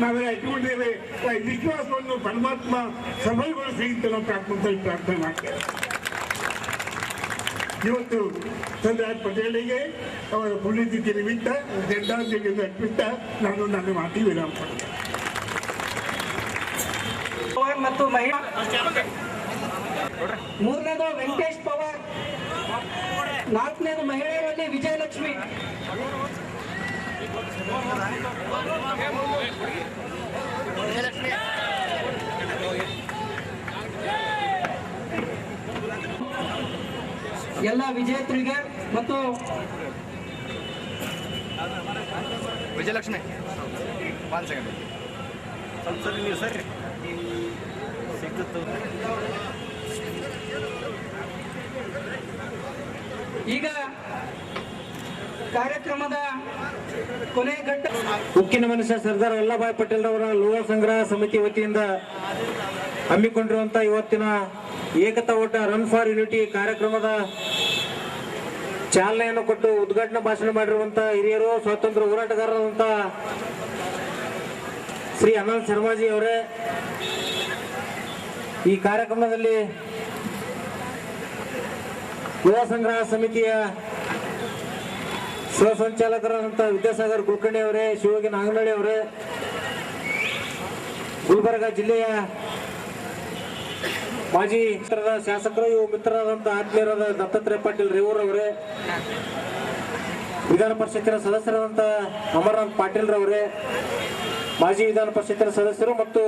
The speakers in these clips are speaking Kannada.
ನಾವೆಲ್ಲ ಇಟ್ಟುಕೊಂಡಿದ್ದೇವೆ. ಈ ವಿಶ್ವಾಸವನ್ನು ಪರಮಾತ್ಮ ಸಫಲಗೊಳಿಸಿ ಅಂತ ನಾವು ಪ್ರಾರ್ಥನೆ ಮಾಡ್ತೇವೆ. ಇವತ್ತು ಸರ್ದಾರ್ ಪಟೇಲಿಗೆ ಅವರ ಪುಣ್ಯತಿಥಿ ನಿಮಿತ್ತ ಶ್ರದ್ಧಾಂಜಲಿ ಅರ್ಪಿತ ನಾನು ನನ್ನ ಮಾತಿಗೆ ವಿರಾಮ ಪಡ್ತೇನೆ. ಮತ್ತು ಮಹಿಳಾ ಮೂರನೇದು ವೆಂಕಟೇಶ್ ಪವಾರ್, ನಾಲ್ಕನೇದು ಮಹಿಳೆಯರಲ್ಲಿ ವಿಜಯಲಕ್ಷ್ಮಿ. ಎಲ್ಲ ವಿಜೇತರಿಗೆ ಮತ್ತು ವಿಜಯಲಕ್ಷ್ಮಿ 1 ಸೆಕೆಂಡ್ ಸ್ವಲ್ಪ ಸರಿ ನೀವು ಸರಿ ಸಿಗ್ತು. ಈಗ ಕಾರ್ಯಕ್ರಮದ ಕೊನೆ ಘಟ್ಟ ಉಕ್ಕಿನ ಮನುಷ್ಯ ಸರ್ದಾರ್ ವಲ್ಲಭಾಯ್ ಪಟೇಲ್ ಅವರ ಲೋಹ ಸಂಗ್ರಹ ಸಮಿತಿ ವತಿಯಿಂದ ಹಮ್ಮಿಕೊಂಡಿರುವಂತಹ ಇವತ್ತಿನ ಏಕತಾ ಓಟ ರನ್ ಫಾರ್ ಯೂನಿಟಿ ಕಾರ್ಯಕ್ರಮದ ಚಾಲನೆಯನ್ನು ಕೊಟ್ಟು ಉದ್ಘಾಟನಾ ಭಾಷಣ ಮಾಡಿರುವಂತಹ ಹಿರಿಯರು ಸ್ವಾತಂತ್ರ್ಯ ಹೋರಾಟಗಾರರಾದಂತಹ ಶ್ರೀ ಆನಂದ್ ಶರ್ಮಾಜಿ ಅವರೇ, ಈ ಕಾರ್ಯಕ್ರಮದಲ್ಲಿ ಲೋಹ ಸಂಗ್ರಹ ಸಮಿತಿಯ ಸಹ ಸಂಚಾಲಕರಾದಂತಹ ವಿದ್ಯಾಸಾಗರ್ ಕುಲಕರ್ಣಿ ಅವರೇ, ಶಿವಯೋಗಿ ನಾಗನಹಳ್ಳಿ ಅವರೇ, ಗುಲ್ಬರ್ಗ ಜಿಲ್ಲೆಯ ಮಾಜಿ ಶಾಸಕರು ಇವು ಮಿತ್ರರಾದಂತಹ ಆತ್ಮೀಯರಾದ ದತ್ತಾತ್ರೇಯ ಪಾಟೀಲ್ ರೇವೂರ್ ಅವರೇ, ವಿಧಾನ ಪರಿಷತ್ತಿನ ಸದಸ್ಯರಾದಂತಹ ಅಮರನಾಥ್ ಪಾಟೀಲ್ ರವರೇ, ಮಾಜಿ ವಿಧಾನ ಪರಿಷತ್ತಿನ ಸದಸ್ಯರು ಮತ್ತು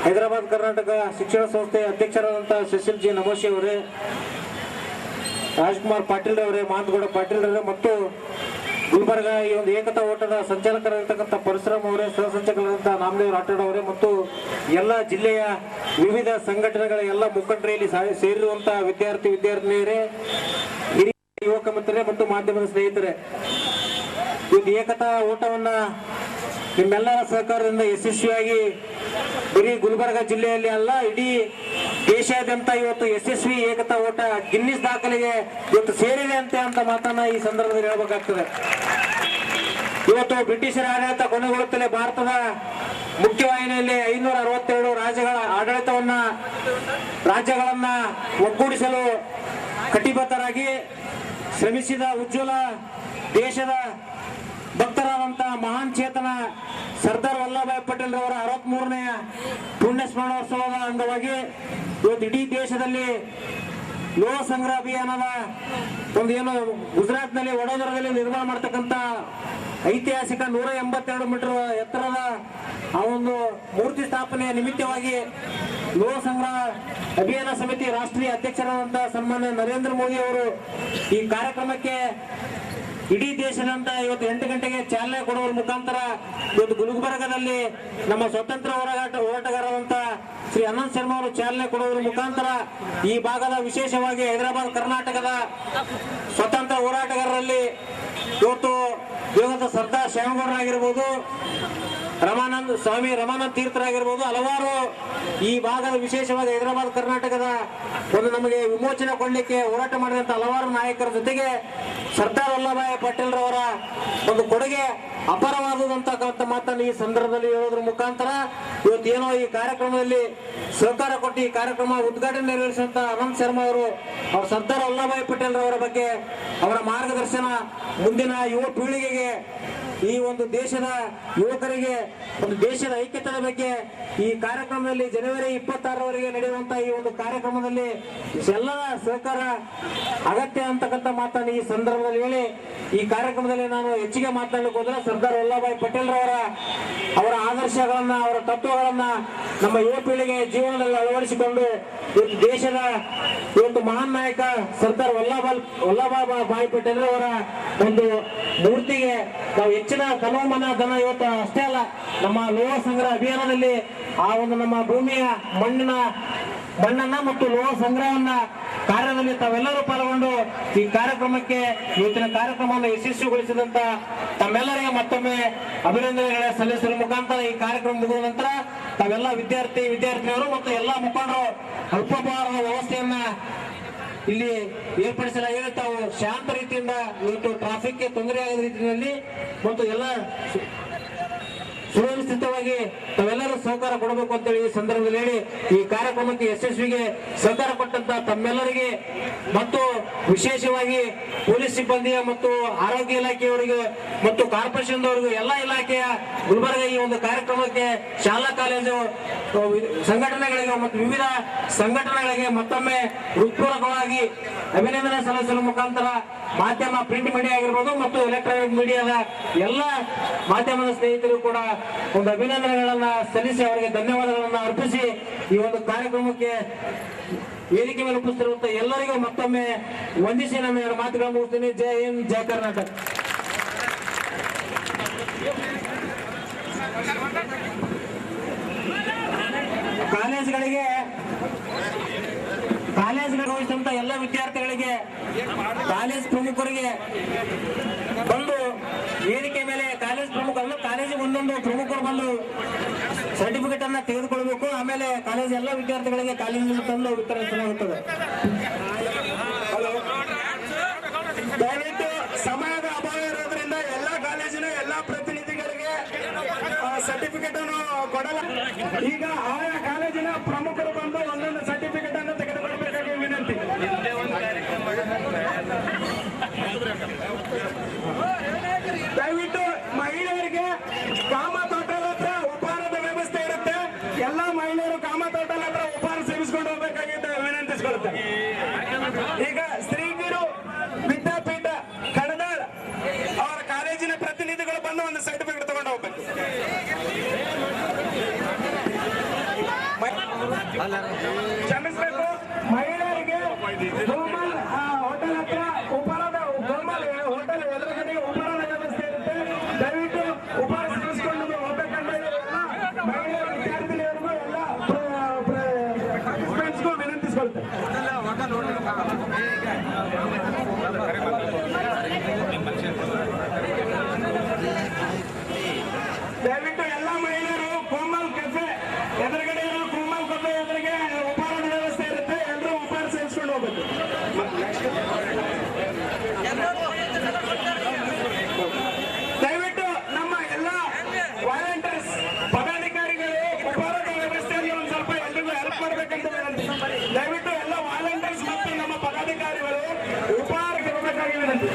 ಹೈದರಾಬಾದ್ ಕರ್ನಾಟಕ ಶಿಕ್ಷಣ ಸಂಸ್ಥೆಯ ಅಧ್ಯಕ್ಷರಾದಂತಹ ಸುಶೀಲ್ ಜಿ ನಮೋಶಿ ಅವರೇ, ರಾಜ್ಕುಮಾರ್ ಪಾಟೀಲ್ ಅವರೇ, ಮಾಂತಗೌಡ ಪಾಟೀಲ್ ಅವರೇ ಮತ್ತು ಗುಲ್ಬರ್ಗ ಈ ಒಂದು ಏಕತಾ ಓಟದ ಸಂಚಾಲಕರಾಗಿರ್ತಕ್ಕಂಥ ಪರಶುರಾಮ್ ಅವರೇ, ಸಹ ಸಂಚಾಲಕರಾದಂತಹ ನಾಮದೇವ್ ರಾಠೋಡ್ ಅವರೇ ಮತ್ತು ಎಲ್ಲ ಜಿಲ್ಲೆಯ ವಿವಿಧ ಸಂಘಟನೆಗಳ ಎಲ್ಲ ಮುಖಂಡರಲ್ಲಿ ಸೇರಿರುವಂತಹ ವಿದ್ಯಾರ್ಥಿನಿಯರೇ, ಹಿರಿಯ ಯುವಕ ಮಿತ್ರರೇ ಮತ್ತು ಮಾಧ್ಯಮದ ಸ್ನೇಹಿತರೆ, ಇದು ಏಕತಾ ಓಟವನ್ನ ನಿಮ್ಮೆಲ್ಲರ ಸಹಕಾರದಿಂದ ಯಶಸ್ವಿಯಾಗಿ ಬರೀ ಗುಲ್ಬರ್ಗ ಜಿಲ್ಲೆಯಲ್ಲಿ ಅಲ್ಲ, ಇಡೀ ದೇಶಾದ್ಯಂತ ಇವತ್ತು ಯಶಸ್ವಿ ಏಕತಾ ಓಟ ಗಿನ್ನಿಸ್ ದಾಖಲೆಗೆ ಇವತ್ತು ಸೇರಿದೆ ಅಂತ ಮಾತನ್ನ ಈ ಸಂದರ್ಭದಲ್ಲಿ ಹೇಳಬೇಕಾಗ್ತದೆ. ಇವತ್ತು ಬ್ರಿಟಿಷರ ಆಡಳಿತ ಕೊನೆಗೊಳ್ಳುತ್ತಲೇ ಭಾರತದ ಮುಖ್ಯವಾಹಿನಿಯಲ್ಲಿ 562 ರಾಜ್ಯಗಳ ರಾಜ್ಯಗಳನ್ನ ಒಗ್ಗೂಡಿಸಲು ಕಟಿಬದ್ಧರಾಗಿ ಶ್ರಮಿಸಿದ ಉಜ್ವಲ ದೇಶದ ಭಕ್ತರಾದಂತಹ ಮಹಾನ್ ಚೇತನ ಸರ್ದಾರ್ ವಲ್ಲಭಾಯ್ ಪಟೇಲ್ ಅವರ 63ನೇ ಪುಣ್ಯ ಸ್ಮರಣೋತ್ಸವದ ಅಂಗವಾಗಿ ಇವತ್ತು ಇಡೀ ದೇಶದಲ್ಲಿ ಲೋಹ ಸಂಗ್ರಹ ಅಭಿಯಾನದ ಒಂದು ಏನು ಗುಜರಾತ್ ನಲ್ಲಿ ವಡೋದರದಲ್ಲಿ ನಿರ್ಮಾಣ ಮಾಡತಕ್ಕಂತ ಐತಿಹಾಸಿಕ 182 ಮೀಟರ್ ಎತ್ತರದ ಆ ಒಂದು ಮೂರ್ತಿ ಸ್ಥಾಪನೆಯ ನಿಮಿತ್ತವಾಗಿ ಲೋಹ ಸಂಗ್ರಹ ಅಭಿಯಾನ ಸಮಿತಿ ರಾಷ್ಟ್ರೀಯ ಅಧ್ಯಕ್ಷರಾದಂತಹ ಸನ್ಮಾನ್ಯ ನರೇಂದ್ರ ಮೋದಿ ಅವರು ಈ ಕಾರ್ಯಕ್ರಮಕ್ಕೆ ಇಡೀ ದೇಶದಂತ ಇವತ್ತು 8 ಗಂಟೆಗೆ ಚಾಲನೆ ಕೊಡುವ ಮುಖಾಂತರ ಇವತ್ತು ಗುಲ್ಬರ್ಗದಲ್ಲಿ ನಮ್ಮ ಸ್ವತಂತ್ರ ಹೋರಾಟಗಾರರಾದಂತ ಶ್ರೀ ಆನಂದ್ ಶರ್ಮಾ ಅವರು ಚಾಲನೆ ಕೊಡುವ ಮುಖಾಂತರ ಈ ಭಾಗದ ವಿಶೇಷವಾಗಿ ಹೈದರಾಬಾದ್ ಕರ್ನಾಟಕದ ಸ್ವತಂತ್ರ ಹೋರಾಟಗಾರರಲ್ಲಿ ಇವತ್ತು ದಿವಂಗತ ಸರ್ದಾರ್ ಶ್ಯಾಮಗೌಡರಾಗಿರ್ಬೋದು, ಸ್ವಾಮಿ ರಮಾನಂದ ತೀರ್ಥರಾಗಿರ್ಬೋದು, ಹಲವಾರು ಈ ಭಾಗದ ವಿಶೇಷವಾಗಿ ಹೈದರಾಬಾದ್ ಕರ್ನಾಟಕದ ಒಂದು ನಮಗೆ ವಿಮೋಚನೆ ಕೊಡಲಿಕ್ಕೆ ಹೋರಾಟ ಮಾಡಿದಂತ ಹಲವಾರು ನಾಯಕರ ಜೊತೆಗೆ ಸರ್ದಾರ್ ವಲ್ಲಭಾಯ್ ಪಟೇಲ್ ರವರ ಒಂದು ಕೊಡುಗೆ ಅಪಾರವಾದಂತ ಮಾತನ್ನು ಈ ಸಂದರ್ಭದಲ್ಲಿ ಹೇಳೋದ್ರ ಮುಖಾಂತರ ಇವತ್ತೇನೋ ಈ ಕಾರ್ಯಕ್ರಮದಲ್ಲಿ ಸಹಕಾರ ಕೊಟ್ಟು ಈ ಕಾರ್ಯಕ್ರಮ ಉದ್ಘಾಟನೆ ನೆರವೇರಿಸಿದಂತ ಆನಂದ್ ಶರ್ಮಾ ಅವರು ಸರ್ದಾರ್ ವಲ್ಲಭಾಯ್ ಪಟೇಲ್ ರವರ ಬಗ್ಗೆ ಅವರ ಮಾರ್ಗದರ್ಶನ ಮುಂದಿನ ಯುವ ಪೀಳಿಗೆಗೆ, ಈ ಒಂದು ದೇಶದ ಯುವಕರಿಗೆ ಒಂದು ದೇಶದ ಐಕ್ಯತೆಯ ಬಗ್ಗೆ ಈ ಕಾರ್ಯಕ್ರಮದಲ್ಲಿ ಜನವರಿ 26ರವರೆಗೆ ನಡೆಯುವಂತಹ ಈ ಒಂದು ಕಾರ್ಯಕ್ರಮದಲ್ಲಿ ಎಲ್ಲರ ಸಹಕಾರ ಅಗತ್ಯ ಅಂತಕ್ಕಂಥ ಮಾತನ್ನು ಈ ಸಂದರ್ಭದಲ್ಲಿ ಹೇಳಿ ಈ ಕಾರ್ಯಕ್ರಮದಲ್ಲಿ ನಾನು ಹೆಚ್ಚಿಗೆ ಮಾತನಾಡಲಿಕ್ಕೆ ಹೋದ್ರೆ ಸರ್ದಾರ್ ವಲ್ಲಭಾಯ್ ಪಟೇಲ್ ಅವರ ಆದರ್ಶಗಳನ್ನ, ಅವರ ತತ್ವಗಳನ್ನ ನಮ್ಮ ಯುವ ಪೀಳಿಗೆ ಜೀವನದಲ್ಲಿ ಅಳವಡಿಸಿಕೊಂಡು ಇವತ್ತು ದೇಶದ ಇವತ್ತು ಮಹಾನ್ ನಾಯಕ ಸರ್ದಾರ್ ವಲ್ಲಭಾಯ್ ಪಟೇಲ್ ಅವರ ಒಂದು ಮೂರ್ತಿಗೆ ನಾವು ಹೆಚ್ಚಿನ ತನೋಮನ ಧನ ಇವತ್ತು ಅಷ್ಟೇ ಅಲ್ಲ, ನಮ್ಮ ಲೋಹ ಸಂಗ್ರಹ ಅಭಿಯಾನದಲ್ಲಿ ಆ ಒಂದು ನಮ್ಮ ಭೂಮಿಯ ಮಣ್ಣನ್ನ ಮತ್ತು ಲೋಹ ಸಂಗ್ರಹವನ್ನ ಕಾರ್ಯದಲ್ಲಿ ತಾವೆಲ್ಲರೂ ಪಾಲ್ಗೊಂಡು ಈ ಕಾರ್ಯಕ್ರಮಕ್ಕೆ ಇವತ್ತಿನ ಕಾರ್ಯಕ್ರಮವನ್ನು ಯಶಸ್ವಿಗೊಳಿಸಿದಂತ ತಮ್ಮೆಲ್ಲರಿಗೆ ಮತ್ತೊಮ್ಮೆ ಅಭಿನಂದನೆಗಳ ಸಲ್ಲಿಸುವ ಮುಖಾಂತರ ಈ ಕಾರ್ಯಕ್ರಮ ಮುಗಿದ ನಂತರ ತಾವೆಲ್ಲ ವಿದ್ಯಾರ್ಥಿನಿಯರು ಮತ್ತು ಎಲ್ಲಾ ಮುಖಂಡರು ಅಲ್ಪೋಪಹಾರದ ವ್ಯವಸ್ಥೆಯನ್ನ ಇಲ್ಲಿ ಏರ್ಪಡಿಸಲಾಗಿದೆ. ತಾವು ಶಾಂತ ರೀತಿಯಿಂದ ಇವತ್ತು ಟ್ರಾಫಿಕ್ಗೆ ತೊಂದರೆ ಆಗದ ರೀತಿಯಲ್ಲಿ ಮತ್ತು ಎಲ್ಲ ಸುವ್ಯವಸ್ಥೆ ವ್ಯವಸ್ಥಿತವಾಗಿ ತಾವೆಲ್ಲರೂ ಸಹಕಾರ ಕೊಡಬೇಕು ಅಂತೇಳಿ ಈ ಸಂದರ್ಭದಲ್ಲಿ ಹೇಳಿ ಈ ಕಾರ್ಯಕ್ರಮಕ್ಕೆ ಯಶಸ್ವಿಗೆ ಸಹಕಾರ ಕೊಟ್ಟಂತ ತಮ್ಮೆಲ್ಲರಿಗೆ ಮತ್ತು ವಿಶೇಷವಾಗಿ ಪೊಲೀಸ್ ಸಿಬ್ಬಂದಿಯ ಮತ್ತು ಆರೋಗ್ಯ ಇಲಾಖೆಯವರಿಗೆ ಮತ್ತು ಕಾರ್ಪೊರೇಷನ್ ಅವರಿಗೂ ಎಲ್ಲ ಇಲಾಖೆಯ ಗುಲ್ಬರ್ಗ ಈ ಒಂದು ಕಾರ್ಯಕ್ರಮಕ್ಕೆ ಶಾಲಾ ಕಾಲೇಜು ಸಂಘಟನೆಗಳಿಗೆ ಮತ್ತು ವಿವಿಧ ಸಂಘಟನೆಗಳಿಗೆ ಮತ್ತೊಮ್ಮೆ ಹೃತ್ಪೂರ್ವಕವಾಗಿ ಅಭಿನಂದನೆ ಸಲ್ಲಿಸುವ ಮುಖಾಂತರ ಮಾಧ್ಯಮ ಪ್ರಿಂಟ್ ಮೀಡಿಯಾ ಆಗಿರ್ಬೋದು ಮತ್ತು ಎಲೆಕ್ಟ್ರಾನಿಕ್ ಮೀಡಿಯಾದ ಎಲ್ಲ ಮಾಧ್ಯಮದ ಸ್ನೇಹಿತರು ಕೂಡ ಒಂದು ಅಭಿನಂದನೆಗಳನ್ನ ಸಲ್ಲಿಸಿ ಅವರಿಗೆ ಧನ್ಯವಾದಗಳನ್ನ ಅರ್ಪಿಸಿ ಈ ಒಂದು ಕಾರ್ಯಕ್ರಮಕ್ಕೆ ವೇದಿಕೆ ಮೇಲೆ ಉಪಸ್ಥಿತಿರುವಂತಹ ಎಲ್ಲರಿಗೂ ಮತ್ತೊಮ್ಮೆ ವಂದಿಸಿ ನನ್ನ ಎರಡು ಮಾತುಗಳನ್ನು ಮುಗಿಸ್ತೀನಿ. ಜೈ ಹಿಂದ್, ಜೈ ಕರ್ನಾಟಕ. ಕಾಲೇಜುಗಳಿಗೆ ಹೋಗಿದಂತ ಎಲ್ಲ ವಿದ್ಯಾರ್ಥಿಗಳಿಗೆ ಕಾಲೇಜ್ ಪ್ರಮುಖರಿಗೆ ಬಂದು ವೇದಿಕೆ ಮೇಲೆ ಕಾಲೇಜ್ ಪ್ರಮುಖರನ್ನು ಕಾಲೇಜಿಗೆ ಒಂದೊಂದು ಪ್ರಮುಖರು ಬಂದು ಸರ್ಟಿಫಿಕೇಟ್ ಅನ್ನ ತೆಗೆದುಕೊಳ್ಬೇಕು. ಆಮೇಲೆ ಕಾಲೇಜ್ ಎಲ್ಲ ವಿದ್ಯಾರ್ಥಿಗಳಿಗೆ ಕಾಲೇಜಿನಲ್ಲಿ ತಂದು ವಿತರಿಸಲಾಗುತ್ತದೆ. ದಯವಿಟ್ಟು ಸಮಯದ ಅಭಾವ ಇರೋದ್ರಿಂದ ಎಲ್ಲ ಕಾಲೇಜಿನ ಎಲ್ಲ ಪ್ರತಿನಿಧಿಗಳಿಗೆ ಸರ್ಟಿಫಿಕೇಟ್ ಅನ್ನು ಕೊಡಲ್ಲ. ಈಗ ಆಯಾ ಕಾಲೇಜಿನ ಪ್ರಮುಖರು ಬಂದು ಒಂದೊಂದು ಸರ್ಟಿಫಿಕೇಟ್ ಅನ್ನು ತೆಗೆದುಕೊಳ್ಬೇಕಾಗಿ ವಿನಂತಿ. ದಯವಿಟ್ಟು ಮಹಿಳೆಯರಿಗೆ ಕಾಮತ್ ಹೋಟೆಲ್ ಹತ್ರ ಉಪಹಾರದ ವ್ಯವಸ್ಥೆ ಇರುತ್ತೆ. ಎಲ್ಲ ಮಹಿಳೆಯರು ಕಾಮತ್ ಹೋಟೆಲ್ ಹತ್ರ ಉಪಹಾರ ಸೇವಿಸಿಕೊಂಡು ಹೋಗ್ಬೇಕಾಗಿದ್ದು ವಿನಂತಿಸಿಕೊಳ್ಳುತ್ತೆ. ಈಗ ಶ್ರೀಗಿರು ವಿದ್ಯಾಪೀಠ ಕಣದಾಳ್ ಅವರ ಕಾಲೇಜಿನ ಪ್ರತಿನಿಧಿಗಳು ಬಂದು ಒಂದು ಸರ್ಟಿಫಿಕೇಟ್ ತಗೊಂಡು ಹೋಗ್ಬೇಕು. ಕ್ಷಮಿಸಬೇಕು, ಮಹಿಳೆಯರಿಗೆ ಗೋಮಲ್ ಹೋಟೆಲ್ ಹತ್ರ ಉಪಹಾರದ ಗೋಮಲ್ ಹೋಟೆಲ್ ಎದುರುಗಡೆ ಉಪಹಾರದ ವ್ಯವಸ್ಥೆ ಇರುತ್ತೆ. ದಯವಿಟ್ಟು ಉಪಹಾರ ಸೇವಿಸಿಕೊಂಡು ಹೋಗ್ಬೇಕಂತ ಎಲ್ಲ ಮಹಿಳೆಯ ವಿದ್ಯಾರ್ಥಿನಿಯರಿಗೂ ಎಲ್ಲ ಪಾರ್ಟಿಸಿಪೆಂಟ್ಸ್ಗೂ ವಿನಂತಿಸ್ಕೊಳ್ತೇವೆ. ದಯವಿಟ್ಟು ಎಲ್ಲ ಮಹಿಳೆಯರು ಕೋಮಲ್ ಕೆಫೆ ಎದುರುಗಡೆ ಇರೋ ಕೋಮಲ್ ಕೆಫೆ ಎದುರಿಗೆ ಉಪಹಾರದ ವ್ಯವಸ್ಥೆ ಇರುತ್ತೆ. ಎಲ್ಲರೂ ಉಪಹಾರ ಸೇವಿಸ್ಕೊಂಡು ಹೋಗ್ಬೇಕು. ದಯವಿಟ್ಟು ನಮ್ಮ ಎಲ್ಲ ವಾಲಂಟಿಯರ್ಸ್ ಪದಾಧಿಕಾರಿಗಳು ಉಪಹಾರದ ವ್ಯವಸ್ಥೆಯಲ್ಲಿ ಒಂದು ಸ್ವಲ್ಪ ಎಲ್ರಿಗೂ ಹೆಲ್ಪ್ ಮಾಡ್ಬೇಕಂತ ವಿನಂತಿ. ದಯವಿಟ್ಟು ಎಲ್ಲ ವಾಲಂಟಿಯರ್ಸ್ ಮತ್ತು ನಮ್ಮ ಪದಾಧಿಕಾರಿಗಳು ಉಪಹಾರಕ್ಕೆ ಹೋಗಬೇಕಾಗಿ ವಿನಂತಿ.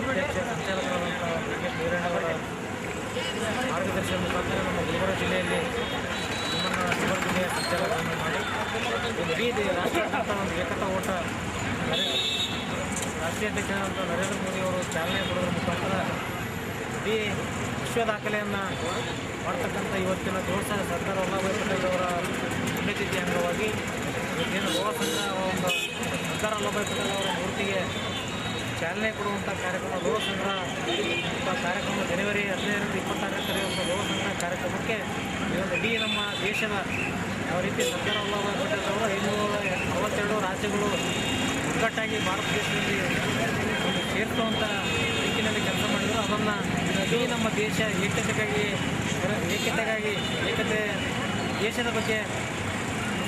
ಅಧ್ಯಕ್ಷ ಸಂಚಾಲಕರಾದಂಥ ವೆಂಕಟೇಶ್ ವೀರಣ್ಣವರ ಮಾರ್ಗದರ್ಶನ ಮುಖಾಂತರ ನಮ್ಮ ಗುಲ್ಬರ್ಗ ಜಿಲ್ಲೆಯಲ್ಲಿ ನಮ್ಮನ್ನು ಗುಲ್ಬರ್ಗ ಜಿಲ್ಲೆಯ ಸಂಚಾಲಕರನ್ನು ಮಾಡಿ ಇಡೀ ರಾಷ್ಟ್ರಾದ್ಯಂತ ಒಂದು ಏಕತಾ ಓಟ ರಾಷ್ಟ್ರೀಯ ಅಧ್ಯಕ್ಷರಾದಂಥ ನರೇಂದ್ರ ಮೋದಿಯವರು ಚಾಲನೆ ಕೊಡೋದ್ರ ಮುಖಾಂತರ ಇಡೀ ವಿಶ್ವ ದಾಖಲೆಯನ್ನು ಮಾಡ್ತಕ್ಕಂಥ ಇವತ್ತಿನ ದಿವಸ ಸರ್ದಾರ್ ವಲ್ಲಭಭಾಯಿ ಪಟೇಲ್ ಅವರ ಪುಣ್ಯತಿಥಿ ಅಂಗವಾಗಿ ಇವತ್ತೇನು ಗೋವಾ ಸಂಘ ಒಂದು ಸರ್ದಾರ್ ವಲ್ಲಭಭಾಯಿ ಪಟೇಲ್ ಅವರ ಮೂರ್ತಿಗೆ ಚಾಲನೆ ಕೊಡುವಂಥ ಕಾರ್ಯಕ್ರಮ ಲೋಹ ಸಂಗ್ರಹ ಕಾರ್ಯಕ್ರಮ ಜನವರಿ 15ರಿಂದ 26ರ ನಡೆಯುವಂಥ ಲೋಹ ಸಂಗ್ರಹ ಕಾರ್ಯಕ್ರಮಕ್ಕೆ ಇವತ್ತು ಇಡೀ ನಮ್ಮ ದೇಶದ ಯಾವ ರೀತಿ ಸರ್ದಾರ್ ವಲ್ಲಭಭಾಯಿ ಪಟೇಲ್ ಅವರು 562 ರಾಜ್ಯಗಳು ಒಗ್ಗಟ್ಟಾಗಿ ಭಾರತ ದೇಶದಲ್ಲಿ ಸೇರಿಸುವಂಥ ದಿಕ್ಕಿನಲ್ಲಿ ಕೆಲಸ ಮಾಡಿದರು. ಅದನ್ನು ಇಡೀ ನಮ್ಮ ದೇಶ ಏಕತೆಗಾಗಿ ದೇಶದ ಬಗ್ಗೆ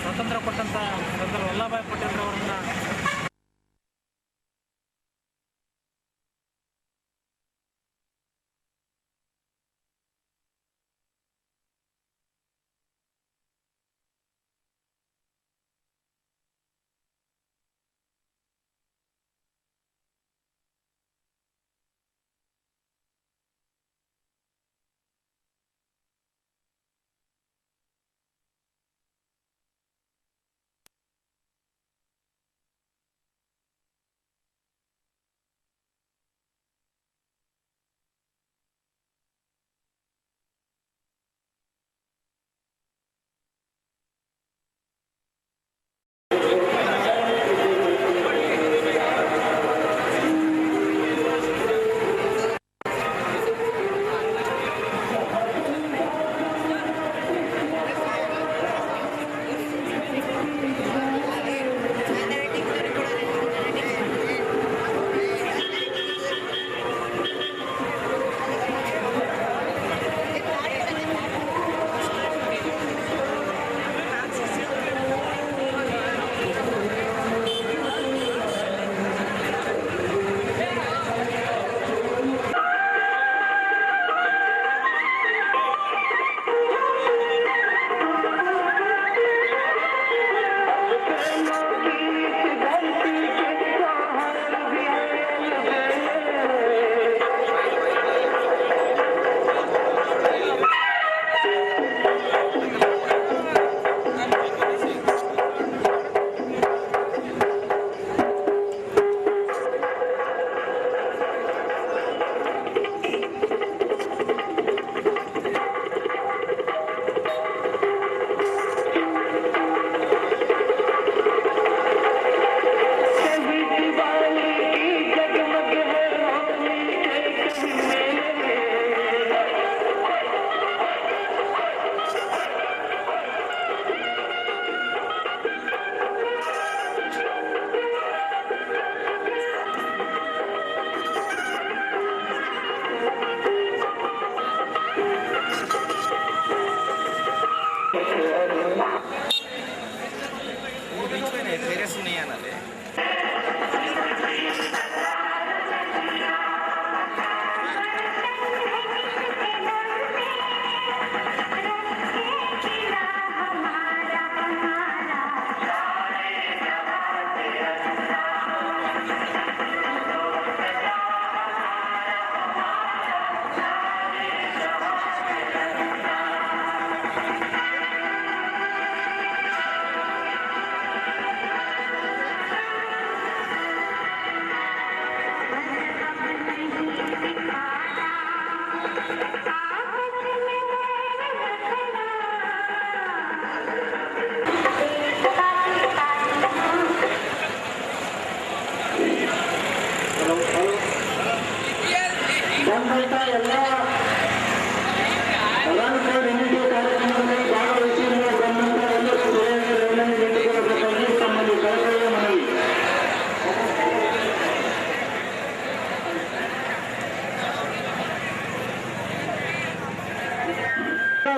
ಸ್ವಾತಂತ್ರ್ಯ ಕೊಟ್ಟಂಥ ಸರ್ದಾರ್ ವಲ್ಲಭಭಾಯಿ ಪಟೇಲ್ ಅವರನ್ನು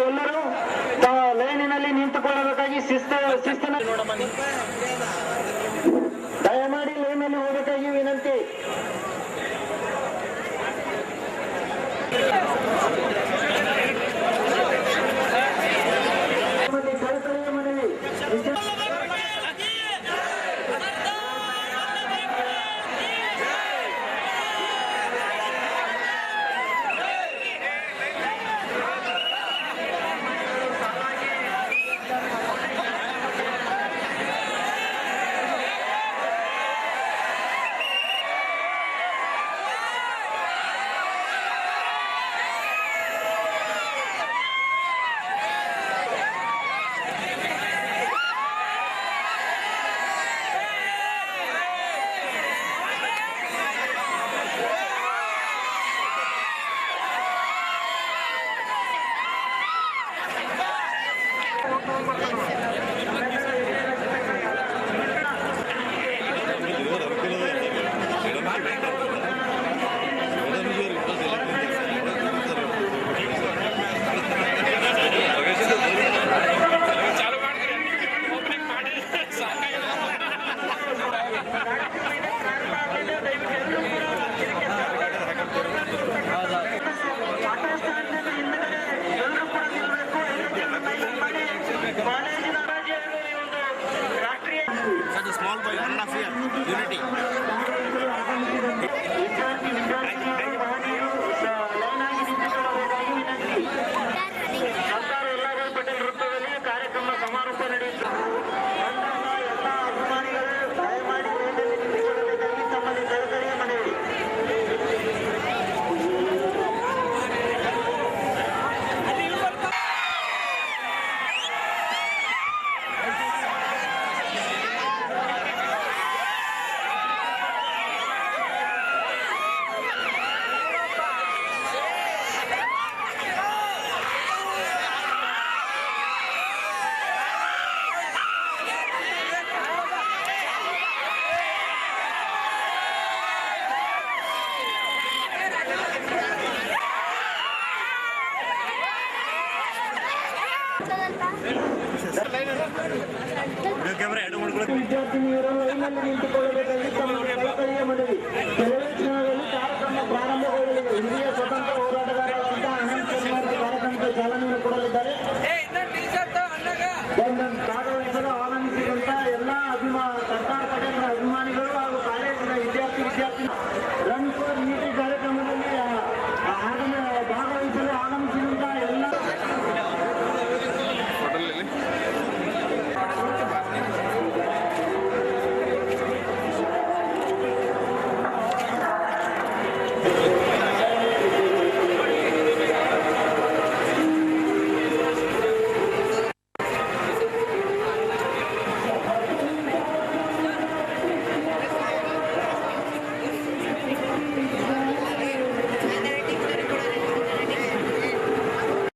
ಎಲ್ಲರೂ ಲೈನಿನಲ್ಲಿ ನಿಂತುಕೊಳ್ಳಬೇಕಾಗಿ ಶಿಸ್ತನ ದಯಮಾಡಿ ಲೈನಲ್ಲಿ ಹೋಗಬೇಕಾಗಿ ವಿನಂತಿ. ಕಳಕಳಿಯ ಮನವಿ. ವಿದ್ಯಾರ್ಥಿನಿಯರು ಲೈನಲ್ಲಿ ನಿಂತುಕೊಳ್ಳಬೇಕಾಗಿ ತಮ್ಮ ಕಳಕಳಿಯ ಮನವಿ. ಕೆಲವೇ ಕ್ಷಣಗಳಲ್ಲಿ